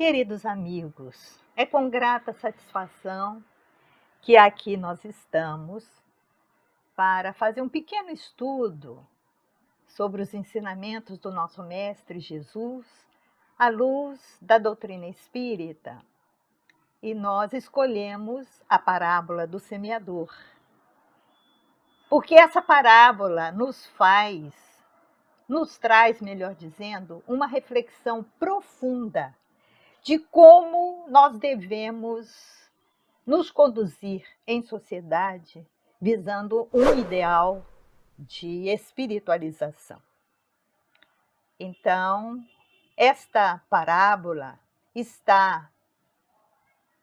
Queridos amigos, é com grata satisfação que aqui nós estamos para fazer um pequeno estudo sobre os ensinamentos do nosso Mestre Jesus à luz da doutrina espírita. E nós escolhemos a parábola do semeador, porque essa parábola nos traz, melhor dizendo, uma reflexão profunda de como nós devemos nos conduzir em sociedade visando um ideal de espiritualização. Então, esta parábola está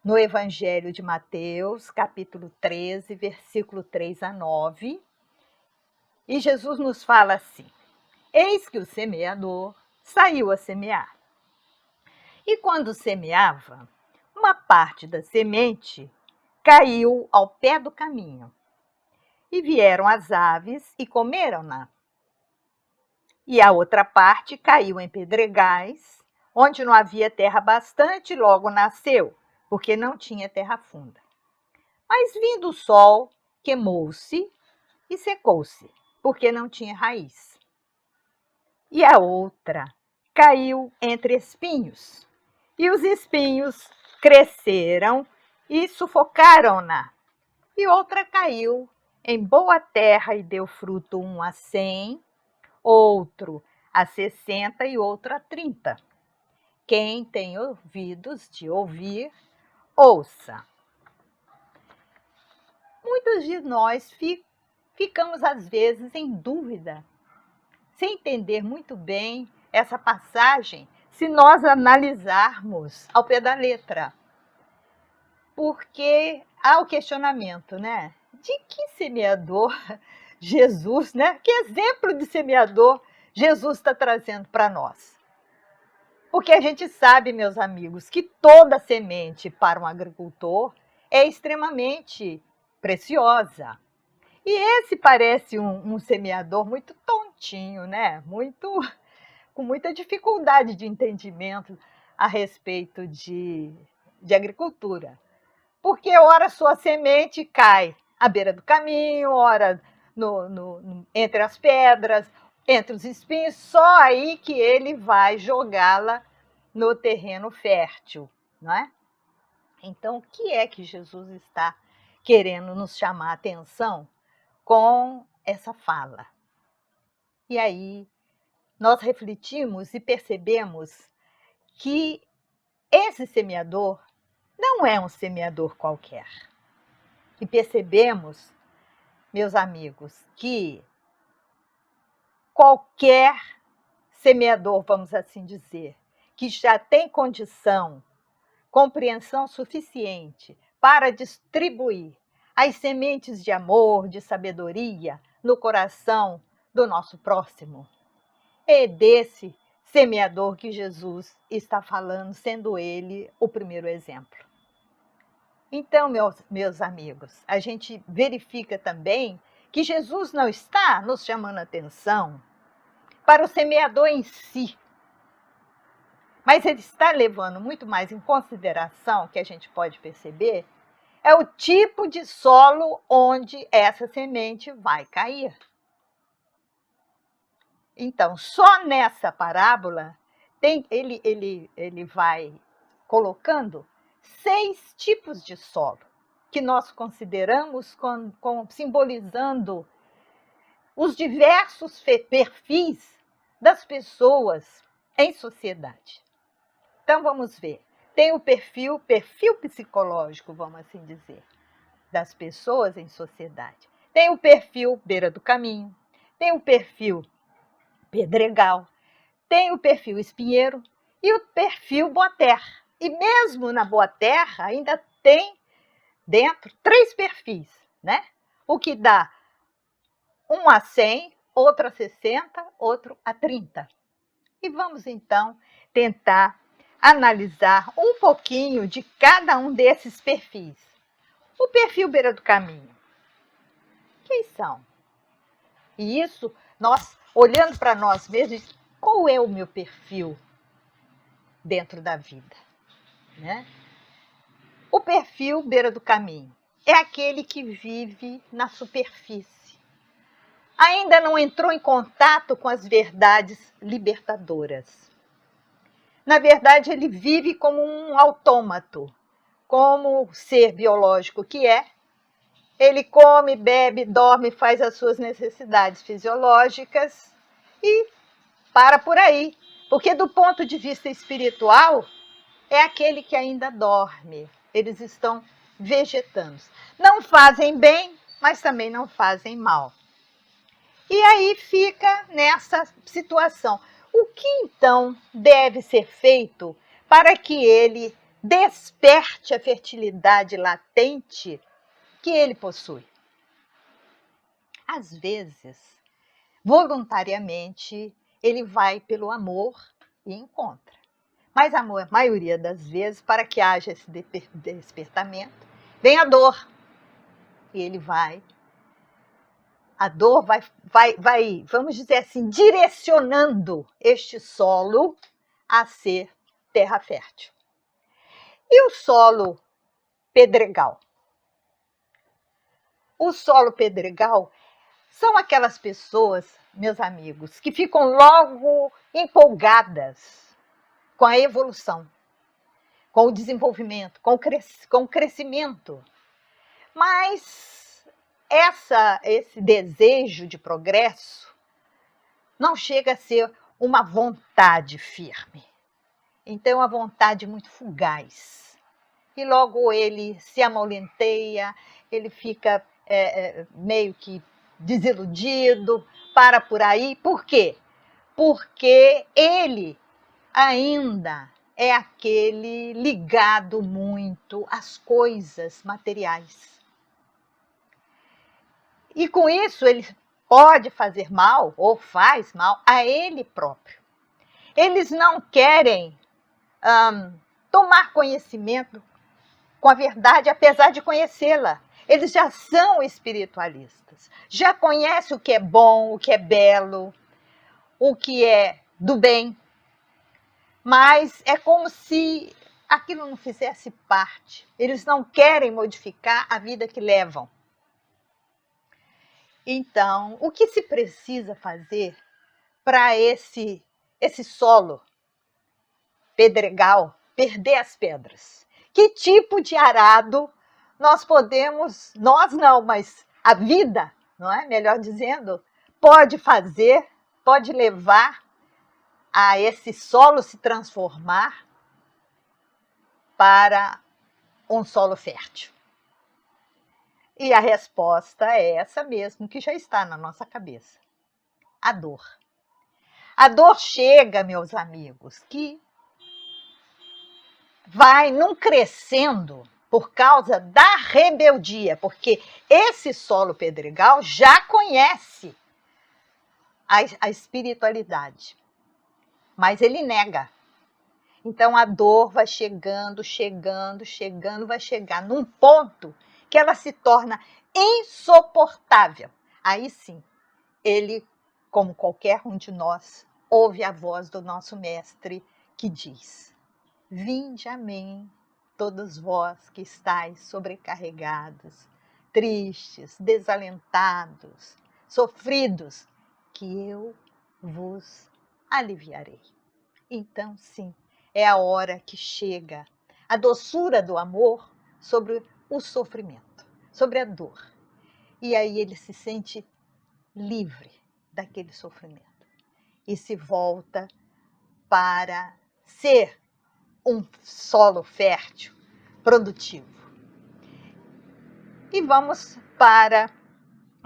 no Evangelho de Mateus, capítulo 13, versículo 3 a 9, e Jesus nos fala assim: eis que o semeador saiu a semear. E quando semeava, uma parte da semente caiu ao pé do caminho, e vieram as aves e comeram-na. E a outra parte caiu em pedregais, onde não havia terra bastante, e logo nasceu, porque não tinha terra funda. Mas vindo o sol, queimou-se e secou-se, porque não tinha raiz. E a outra caiu entre espinhos, e os espinhos cresceram e sufocaram-na. E outra caiu em boa terra e deu fruto, um a 100, outro a 60 e outro a 30. Quem tem ouvidos de ouvir, ouça. Muitos de nós ficamos às vezes em dúvida, sem entender muito bem essa passagem, se nós analisarmos ao pé da letra. Porque há o questionamento, né? De que semeador Jesus, né? Que exemplo de semeador Jesus está trazendo para nós? Porque a gente sabe, meus amigos, que toda semente para um agricultor é extremamente preciosa. E esse parece um semeador muito tontinho, né? Com muita dificuldade de entendimento a respeito de agricultura. Porque ora sua semente cai à beira do caminho, ora entre as pedras, entre os espinhos, só aí que ele vai jogá-la no terreno fértil, não é? Então, o que é que Jesus está querendo nos chamar a atenção com essa fala? E aí, nós refletimos e percebemos que esse semeador não é um semeador qualquer. E percebemos, meus amigos, que qualquer semeador, vamos assim dizer, que já tem condição, compreensão suficiente para distribuir as sementes de amor, de sabedoria no coração do nosso próximo, é desse semeador que Jesus está falando, sendo ele o primeiro exemplo. Então, meus amigos, a gente verifica também que Jesus não está nos chamando a atenção para o semeador em si, mas ele está levando muito mais em consideração, que a gente pode perceber, é o tipo de solo onde essa semente vai cair. Então, só nessa parábola, ele vai colocando 6 tipos de solo, que nós consideramos simbolizando os diversos perfis das pessoas em sociedade. Então, vamos ver. Tem o perfil psicológico, vamos assim dizer, das pessoas em sociedade. Tem o perfil beira do caminho, tem o perfil pedregal, tem o perfil espinheiro e o perfil boa terra. E mesmo na boa terra ainda tem dentro 3 perfis, né? O que dá um a 100, outro a 60, outro a 30. E vamos então tentar analisar um pouquinho de cada um desses perfis. O perfil beira do caminho. Quem são? E isso, nós olhando para nós mesmos, qual é o meu perfil dentro da vida? né? O perfil beira do caminho é aquele que vive na superfície. Ainda não entrou em contato com as verdades libertadoras. Na verdade, ele vive como um autômato, como ser biológico que é. Ele come, bebe, dorme, faz as suas necessidades fisiológicas e para por aí. Porque do ponto de vista espiritual, é aquele que ainda dorme. Eles estão vegetando. Não fazem bem, mas também não fazem mal. E aí fica nessa situação. O que então deve ser feito para que ele desperte a fertilidade latente que ele possui? Às vezes, voluntariamente, ele vai pelo amor e encontra. Mas a maioria das vezes, para que haja esse despertamento, vem a dor. E ele vai. A dor vai, vamos dizer assim, direcionando este solo a ser terra fértil. E o solo pedregal? O solo pedregal são aquelas pessoas, meus amigos, que ficam logo empolgadas com a evolução, com o desenvolvimento, com o crescimento. Mas esse desejo de progresso não chega a ser uma vontade firme. Então, é uma vontade muito fugaz. E logo ele se amolenteia, ele fica meio que desiludido, para por aí. Por quê? Porque ele ainda é aquele ligado muito às coisas materiais. E com isso ele pode fazer mal, ou faz mal, a ele próprio. Eles não querem tomar conhecimento com a verdade, apesar de conhecê-la. Eles já são espiritualistas, já conhecem o que é bom, o que é belo, o que é do bem, mas é como se aquilo não fizesse parte. Eles não querem modificar a vida que levam. Então, o que se precisa fazer para esse solo pedregal perder as pedras? Que tipo de arado nós podemos, nós não, mas a vida, não é? Melhor dizendo, pode fazer, pode levar a esse solo se transformar para um solo fértil? E a resposta é essa mesmo, que já está na nossa cabeça: a dor. A dor chega, meus amigos, que vai num crescendo por causa da rebeldia, porque esse solo pedregal já conhece a espiritualidade, mas ele nega. Então a dor vai chegando, vai chegar num ponto que ela se torna insuportável. Aí sim, ele, como qualquer um de nós, ouve a voz do nosso mestre que diz: vinde a mim, todos vós que estáis sobrecarregados, tristes, desalentados, sofridos, que eu vos aliviarei. Então, sim, é a hora que chega a doçura do amor sobre o sofrimento, sobre a dor. E aí ele se sente livre daquele sofrimento e se volta para ser um solo fértil, produtivo. E vamos para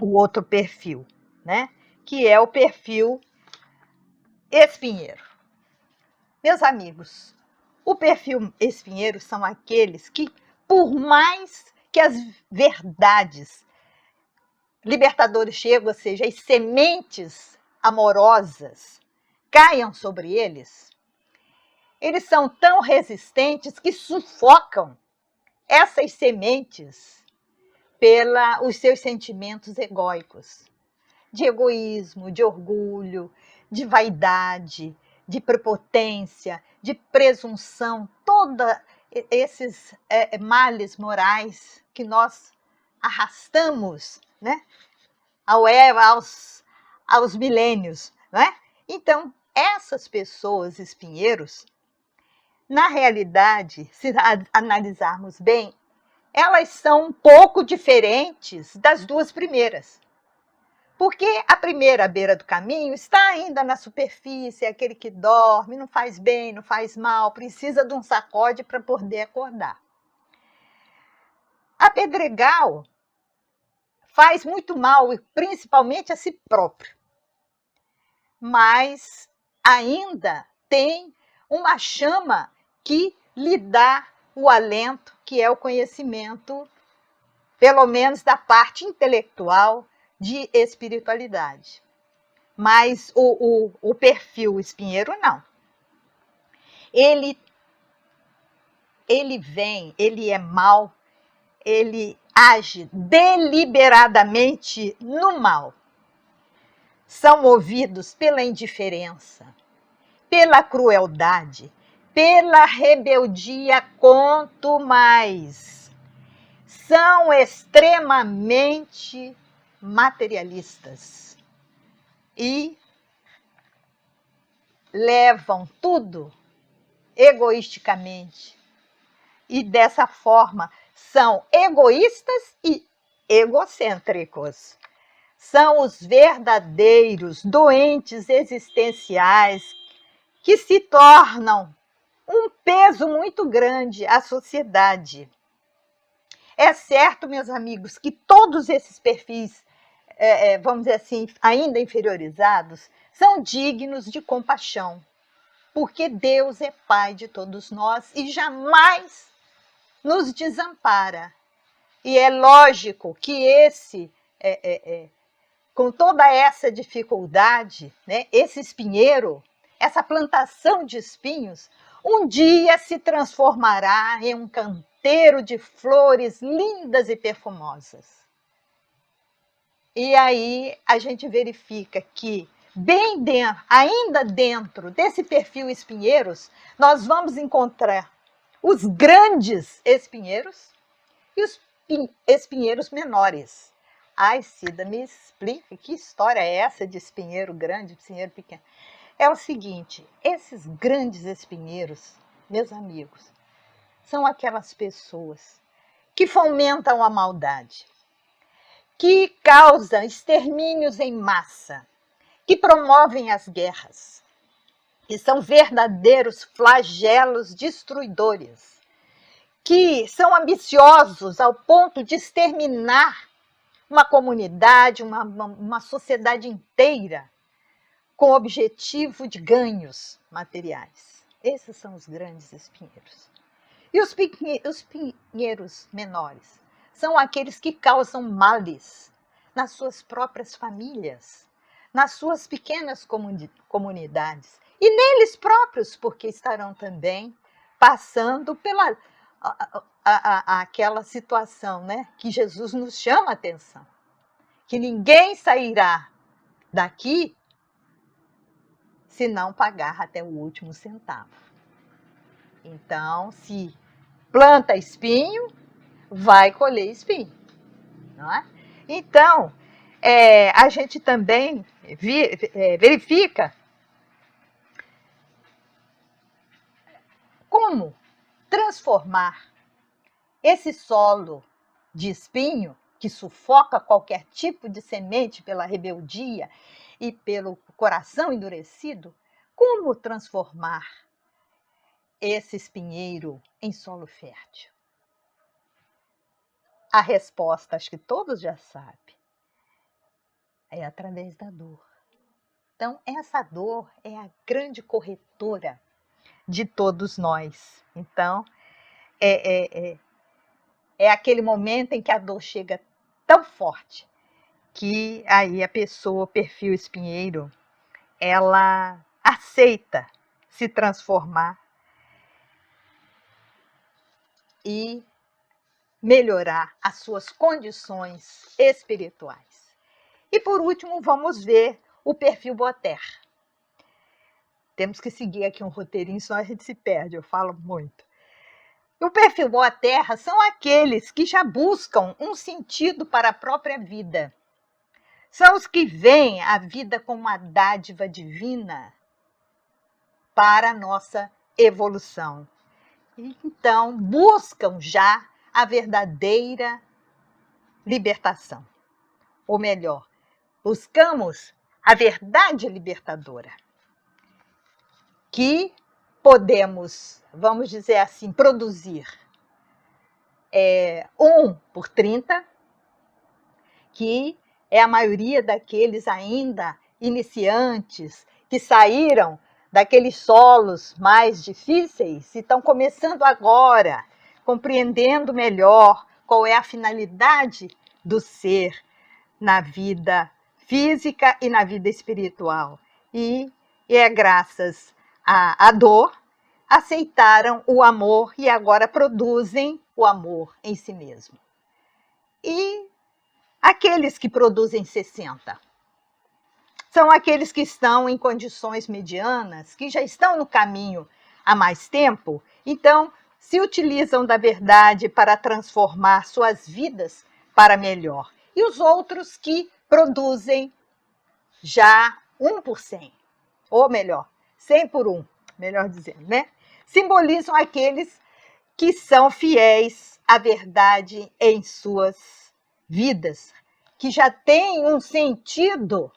o outro perfil, né? Que é o perfil espinheiro. Meus amigos, o perfil espinheiro são aqueles que, por mais que as verdades libertadoras chegam, ou seja, as sementes amorosas caiam sobre eles, eles são tão resistentes que sufocam essas sementes pelos seus sentimentos egóicos, de egoísmo, de orgulho, de vaidade, de prepotência, de presunção, todo esses males morais que nós arrastamos, né, aos milênios, né? Então, essas pessoas espinheiros, na realidade, se analisarmos bem, elas são um pouco diferentes das duas primeiras. Porque a primeira, à beira do caminho, está ainda na superfície, é aquele que dorme, não faz bem, não faz mal, precisa de um sacode para poder acordar. A Pedregal faz muito mal, principalmente a si próprio, mas ainda tem uma chama que lhe dá o alento, que é o conhecimento, pelo menos da parte intelectual, de espiritualidade. Mas o perfil espinheiro, não. Ele vem, ele é mau, ele age deliberadamente no mal. São movidos pela indiferença, pela crueldade, pela rebeldia, quanto mais. São extremamente materialistas e levam tudo egoisticamente. E dessa forma são egoístas e egocêntricos. São os verdadeiros doentes existenciais que se tornam um peso muito grande à sociedade. É certo, meus amigos, que todos esses perfis, vamos dizer assim, ainda inferiorizados, são dignos de compaixão, porque Deus é Pai de todos nós e jamais nos desampara. E é lógico que com toda essa dificuldade, né, esse espinheiro, essa plantação de espinhos, um dia se transformará em um canteiro de flores lindas e perfumosas. E aí a gente verifica que, bem dentro, ainda dentro desse perfil espinheiros, nós vamos encontrar os grandes espinheiros e os espinheiros menores. Ai, Cida, me explica que história é essa de espinheiro grande, espinheiro pequeno? É o seguinte, esses grandes espinheiros, meus amigos, são aquelas pessoas que fomentam a maldade, que causam extermínios em massa, que promovem as guerras, que são verdadeiros flagelos destruidores, que são ambiciosos ao ponto de exterminar uma comunidade, uma sociedade inteira, com o objetivo de ganhos materiais. Esses são os grandes espinheiros. E os espinheiros menores são aqueles que causam males nas suas próprias famílias, nas suas pequenas comunidades e neles próprios, porque estarão também passando pela aquela situação, né, que Jesus nos chama a atenção, que ninguém sairá daqui se não pagar até o último centavo. Então, se planta espinho, vai colher espinho, não é? Então, a gente também verifica como transformar esse solo de espinho, que sufoca qualquer tipo de semente pela rebeldia e pelo coração endurecido, como transformar esse espinheiro em solo fértil? A resposta, acho que todos já sabem, é através da dor. Então, essa dor é a grande corretora de todos nós. Então, é aquele momento em que a dor chega tão forte que aí a pessoa, perfil espinheiro, ela aceita se transformar e melhorar as suas condições espirituais. E por último, vamos ver o perfil Boa Terra. Temos que seguir aqui um roteirinho, senão a gente se perde, eu falo muito. O perfil Boa Terra são aqueles que já buscam um sentido para a própria vida. São os que veem a vida como uma dádiva divina para a nossa evolução. Então, buscam já a verdadeira libertação. Ou melhor, buscamos a verdade libertadora, que podemos, vamos dizer assim, produzir 1 por 30, que é a maioria daqueles ainda iniciantes que saíram daqueles solos mais difíceis e estão começando agora, compreendendo melhor qual é a finalidade do ser na vida física e na vida espiritual. E é graças à dor, aceitaram o amor e agora produzem o amor em si mesmo. E aqueles que produzem 60 são aqueles que estão em condições medianas, que já estão no caminho há mais tempo, então se utilizam da verdade para transformar suas vidas para melhor. E os outros que produzem já 1 por 100, ou melhor, 100 por 1, melhor dizendo, né? Simbolizam aqueles que são fiéis à verdade em suas vidas, que já têm um sentido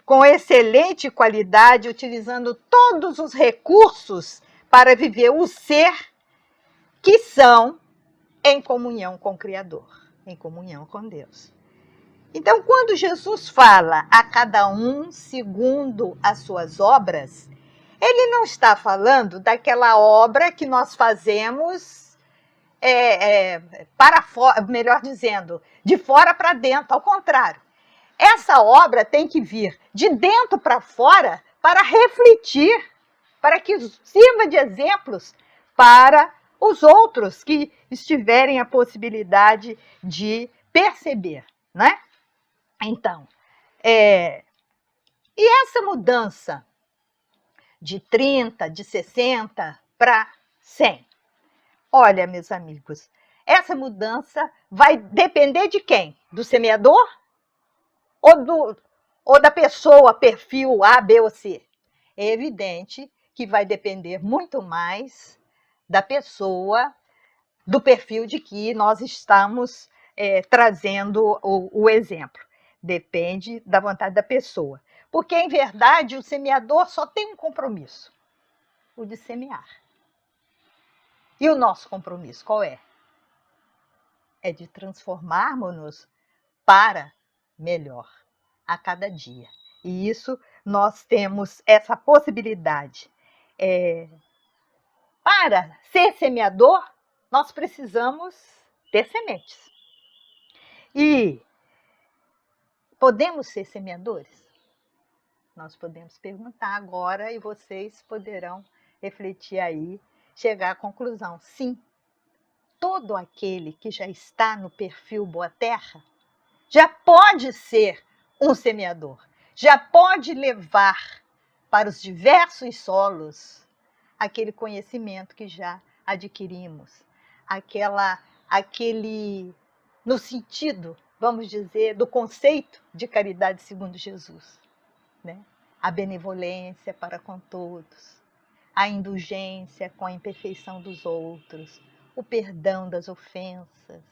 com excelente qualidade, utilizando todos os recursos para viver o ser que são em comunhão com o Criador, em comunhão com Deus. Então, quando Jesus fala a cada um segundo as suas obras, ele não está falando daquela obra que nós fazemos para fora, melhor dizendo, de fora para dentro, ao contrário. Essa obra tem que vir de dentro para fora para refletir, para que sirva de exemplos para os outros que estiverem a possibilidade de perceber, né? Então, e essa mudança de 30, de 60 para 100? Olha, meus amigos, essa mudança vai depender de quem? Do semeador? Ou da pessoa, perfil A, B ou C? É evidente que vai depender muito mais da pessoa, do perfil de que nós estamos trazendo o exemplo. Depende da vontade da pessoa. Porque, em verdade, o semeador só tem um compromisso: o de semear. E o nosso compromisso qual é? É de transformarmos-nos para melhor a cada dia. E isso nós temos essa possibilidade. Para ser semeador, nós precisamos ter sementes. E podemos ser semeadores? Nós podemos perguntar agora e vocês poderão refletir aí, chegar à conclusão. Sim, todo aquele que já está no perfil Boa Terra já pode ser um semeador, já pode levar para os diversos solos aquele conhecimento que já adquirimos, no sentido, vamos dizer, do conceito de caridade segundo Jesus, né? A benevolência para com todos, a indulgência com a imperfeição dos outros, o perdão das ofensas.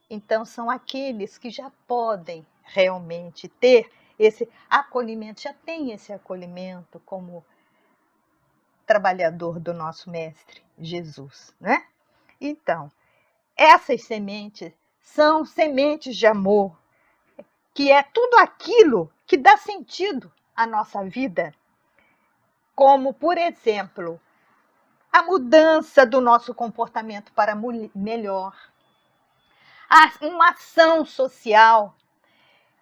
Então, são aqueles que já podem realmente ter esse acolhimento, já tem esse acolhimento como trabalhador do nosso Mestre Jesus, né? Então, essas sementes são sementes de amor, que é tudo aquilo que dá sentido à nossa vida, como, por exemplo, a mudança do nosso comportamento para melhor, uma ação social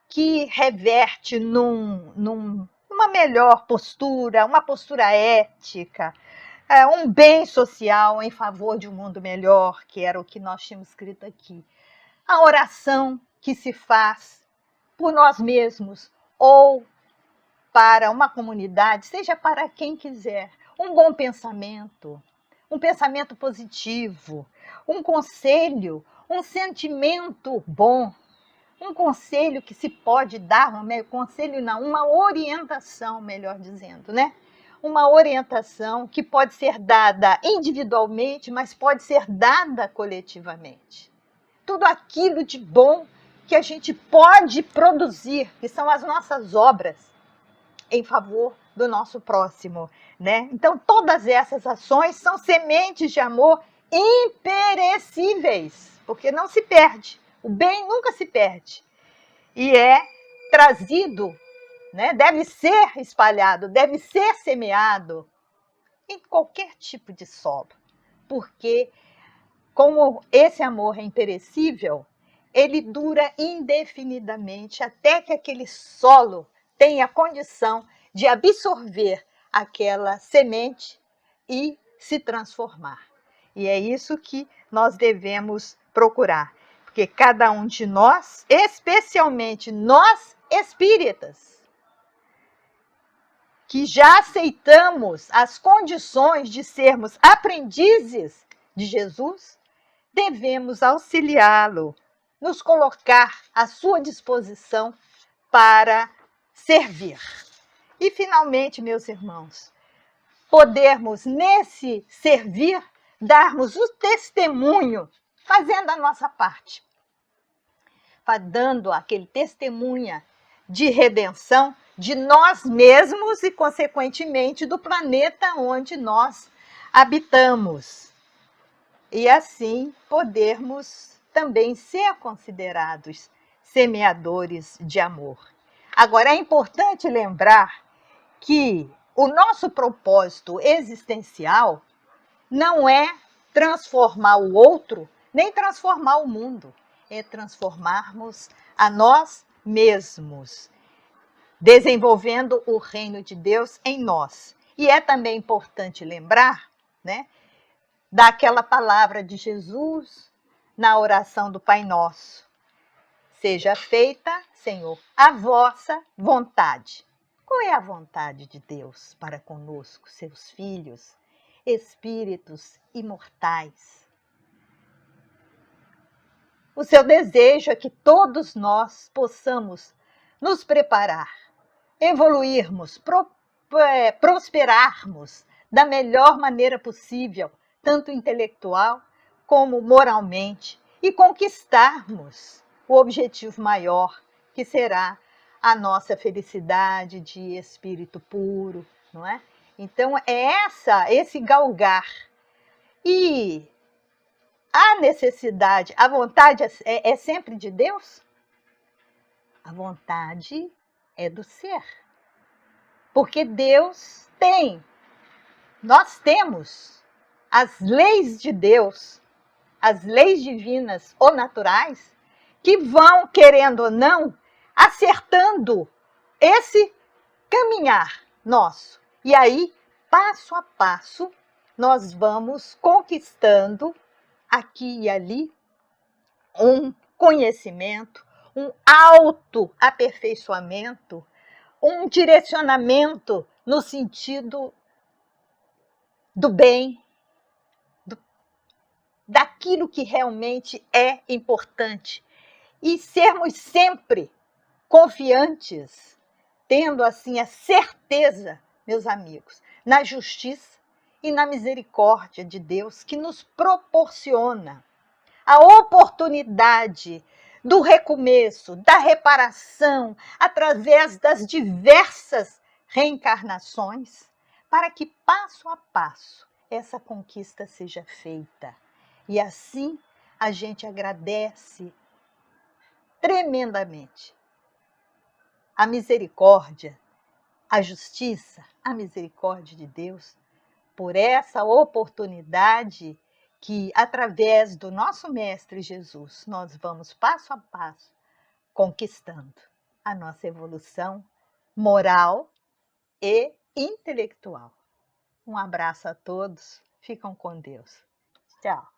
que reverte numa melhor postura, uma postura ética, um bem social em favor de um mundo melhor, que era o que nós tínhamos escrito aqui. A oração que se faz por nós mesmos ou para uma comunidade, seja para quem quiser, um bom pensamento, um pensamento positivo, um conselho, um sentimento bom, um conselho que se pode dar, conselho não, uma orientação, melhor dizendo, né? Uma orientação que pode ser dada individualmente, mas pode ser dada coletivamente. Tudo aquilo de bom que a gente pode produzir, que são as nossas obras em favor do nosso próximo, né? Então, todas essas ações são sementes de amor imperecíveis, porque não se perde. O bem nunca se perde. E é trazido, né? Deve ser espalhado, deve ser semeado em qualquer tipo de solo. Porque, como esse amor é imperecível, ele dura indefinidamente até que aquele solo tenha a condição de absorver aquela semente e se transformar. E é isso que nós devemos procurar, porque cada um de nós, especialmente nós espíritas, que já aceitamos as condições de sermos aprendizes de Jesus, devemos auxiliá-lo, nos colocar à sua disposição para servir. E, finalmente, meus irmãos, podermos, nesse servir, darmos o testemunho, fazendo a nossa parte, dando aquele testemunha de redenção de nós mesmos e, consequentemente, do planeta onde nós habitamos. E, assim, podermos também ser considerados semeadores de amor. Agora, é importante lembrar que o nosso propósito existencial não é transformar o outro, nem transformar o mundo. É transformarmos a nós mesmos, desenvolvendo o reino de Deus em nós. E é também importante lembrar, né, daquela palavra de Jesus na oração do Pai Nosso. Seja feita, Senhor, a vossa vontade. Qual é a vontade de Deus para conosco, seus filhos, espíritos imortais? O seu desejo é que todos nós possamos nos preparar, evoluirmos, prosperarmos da melhor maneira possível, tanto intelectual como moralmente, e conquistarmos o objetivo maior, que será a nossa felicidade de espírito puro, não é? Então, é esse galgar. E a necessidade, a vontade é sempre de Deus? A vontade é do ser. Porque Deus tem, nós temos as leis de Deus, as leis divinas ou naturais, que vão, querendo ou não, acertando esse caminhar nosso. E aí, passo a passo, nós vamos conquistando aqui e ali um conhecimento, um autoaperfeiçoamento, um direcionamento no sentido do bem, daquilo que realmente é importante. E sermos sempre confiantes, tendo assim a certeza, meus amigos, na justiça e na misericórdia de Deus, que nos proporciona a oportunidade do recomeço, da reparação, através das diversas reencarnações, para que passo a passo essa conquista seja feita. E assim a gente agradece tremendamente a misericórdia, a justiça, a misericórdia de Deus, por essa oportunidade que, através do nosso Mestre Jesus, nós vamos passo a passo conquistando a nossa evolução moral e intelectual. Um abraço a todos, ficam com Deus. Tchau.